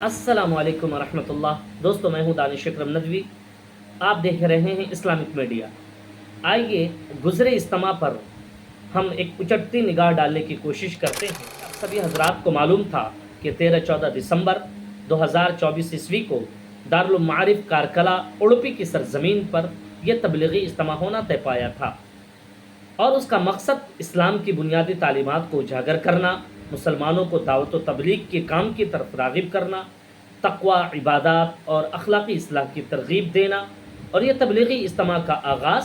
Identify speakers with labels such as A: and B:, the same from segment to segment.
A: السلام علیکم ورحمۃ اللہ دوستو، میں ہوں دانش اکرم ندوی۔ آپ دیکھ رہے ہیں اسلامک میڈیا۔ آئیے گزرے اجتماع پر ہم ایک اچٹتی نگاہ ڈالنے کی کوشش کرتے ہیں۔ سبھی حضرات کو معلوم تھا کہ 13-14 دسمبر 2024 عیسوی کو دارالمعارف کارکلا اڑپی کی سرزمین پر یہ تبلیغی اجتماع ہونا طے پایا تھا، اور اس کا مقصد اسلام کی بنیادی تعلیمات کو اجاگر کرنا، مسلمانوں کو دعوت و تبلیغ کے کام کی طرف راغب کرنا، تقوی، عبادات اور اخلاقی اصلاح کی ترغیب دینا۔ اور یہ تبلیغی اجتماع کا آغاز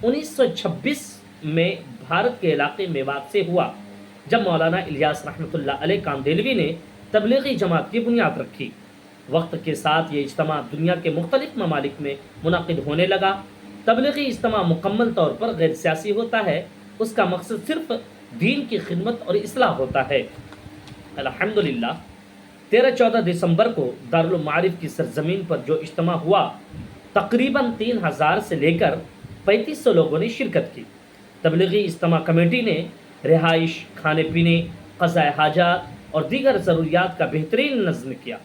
A: 1926 میں بھارت کے علاقے میوات سے ہوا، جب مولانا الیاس رحمۃ اللہ علیہ کاندیلوی نے تبلیغی جماعت کی بنیاد رکھی۔ وقت کے ساتھ یہ اجتماع دنیا کے مختلف ممالک میں منعقد ہونے لگا۔ تبلیغی اجتماع مکمل طور پر غیر سیاسی ہوتا ہے، اس کا مقصد صرف دین کی خدمت اور اصلاح ہوتا ہے۔ الحمدللہ 13-14 دسمبر کو دارالمعارف کی سرزمین پر جو اجتماع ہوا، تقریباً 3000 سے لے کر 3500 لوگوں نے شرکت کی۔ تبلیغی اجتماع کمیٹی نے رہائش، کھانے پینے، قضاء حاجات اور دیگر ضروریات کا بہترین نظم کیا۔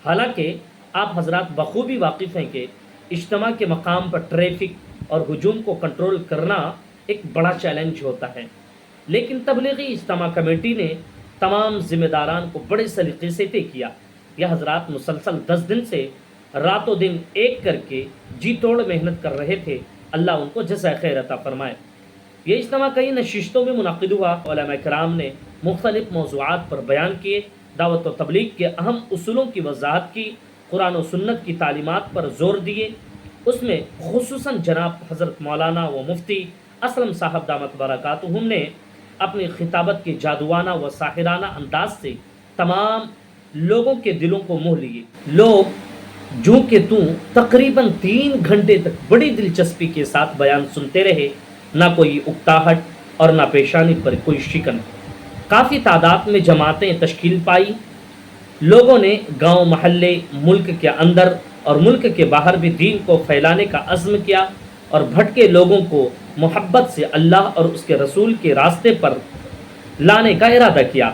A: حالانکہ آپ حضرات بخوبی واقف ہیں کہ اجتماع کے مقام پر ٹریفک اور ہجوم کو کنٹرول کرنا ایک بڑا چیلنج ہوتا ہے، لیکن تبلیغی اجتماع کمیٹی نے تمام ذمہ داران کو بڑے سلیقے سے طے کیا۔ یہ حضرات مسلسل 10 دن سے رات و دن ایک کر کے جی توڑ محنت کر رہے تھے۔ اللہ ان کو جزائے خیر عطا فرمائے۔ یہ اجتماع کئی نشستوں میں منعقد ہوا۔ علماء کرام نے مختلف موضوعات پر بیان کیے، دعوت و تبلیغ کے اہم اصولوں کی وضاحت کی، قرآن و سنت کی تعلیمات پر زور دیے۔ اس میں خصوصاً جناب حضرت مولانا و مفتی اسلم صاحب دامت برکاتہم نے اپنی خطابت کے جادوانہ و ساحرانہ انداز سے تمام لوگوں کے دلوں کو موہ لیے۔ لوگ جو کہ تقریباً 3 گھنٹے تک بڑی دلچسپی کے ساتھ بیان سنتے رہے، نہ کوئی اکتاہٹ اور نہ پیشانی پر کوئی شکن۔ کافی تعداد میں جماعتیں تشکیل پائی۔ لوگوں نے گاؤں، محلے، ملک کے اندر اور ملک کے باہر بھی دین کو پھیلانے کا عزم کیا، اور بھٹکے لوگوں کو محبت سے اللہ اور اس کے رسول کے راستے پر لانے کا ارادہ کیا۔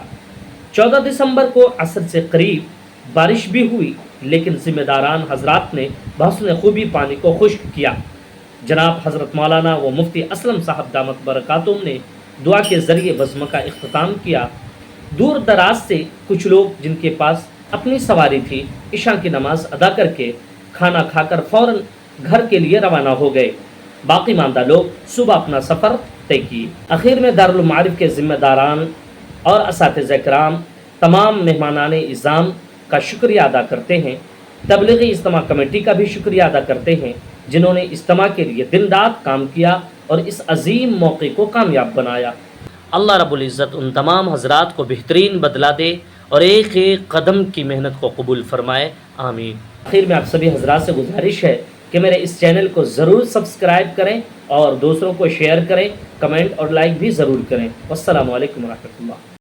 A: 14 دسمبر کو عصر سے قریب بارش بھی ہوئی، لیکن ذمہ داران حضرات نے بحسن خوبی پانی کو خشک کیا۔ جناب حضرت مولانا و مفتی اسلم صاحب دامت برکاتہم نے دعا کے ذریعے بزم کا اختتام کیا۔ دور دراز سے کچھ لوگ جن کے پاس اپنی سواری تھی، عشاء کی نماز ادا کر کے کھانا کھا کر فوراً گھر کے لیے روانہ ہو گئے۔ باقی ماندہ لوگ صبح اپنا سفر طے کیے۔ آخر میں دارالمعارف کے ذمہ داران اور اساتذہ کرام تمام مہمانان اعظام کا شکریہ ادا کرتے ہیں۔ تبلیغی اجتماع کمیٹی کا بھی شکریہ ادا کرتے ہیں، جنہوں نے اجتماع کے لیے دن رات کام کیا اور اس عظیم موقع کو کامیاب بنایا۔ اللہ رب العزت ان تمام حضرات کو بہترین بدلہ دے اور ایک ایک قدم کی محنت کو قبول فرمائے، آمین۔ آخر میں آپ سبھی حضرات سے گزارش ہے کہ میرے اس چینل کو ضرور سبسکرائب کریں اور دوسروں کو شیئر کریں، کمنٹ اور لائک بھی ضرور کریں۔ والسلام علیکم ورحمۃ اللہ۔